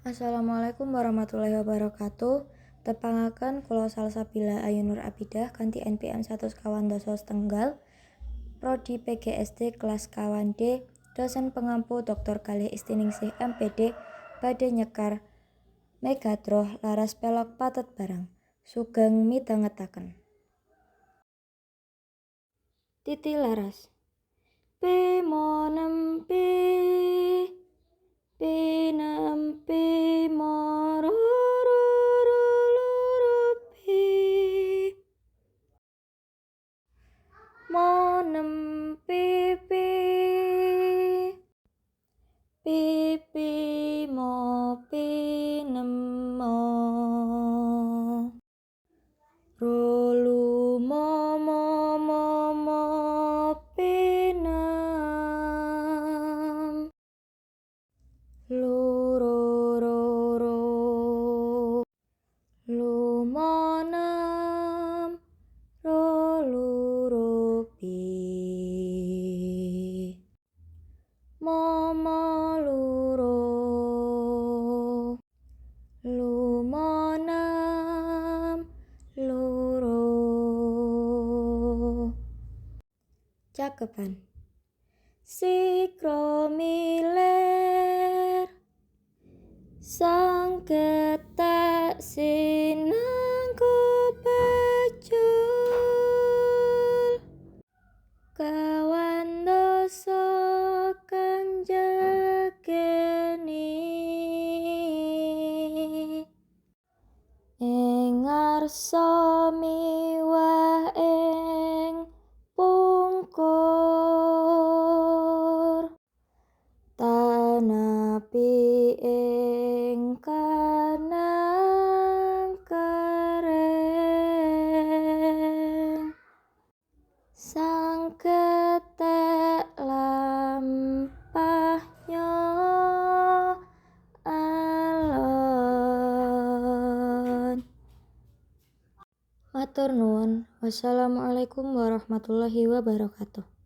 Assalamualaikum warahmatullahi wabarakatuh. Tepangaken kula Salsabila Ayu Nur Abidah kanthi NPM 1,2 Prodi PGSD kelas kawan D, dosen pengampu Dr. Kalih Istiningsih MPD badhe nyekar Megadroh laras pelok patet barang. Sugeng midhangetaken. Titi laras. P monempi pinempi morororolurupi monempi pipi mo pinemo rolu momo pinem lurororo lumonem rolurupi momo luro lumonem luro. Cakepan. Sikromiler sang ketek sinangku pecul kawan dosa kang jageni ing ngarsa miwah ing pungkur tanapi ing kanang kering sang ketek lampahnya alon. Matur nuwun. Wassalamualaikum warahmatullahi wabarakatuh.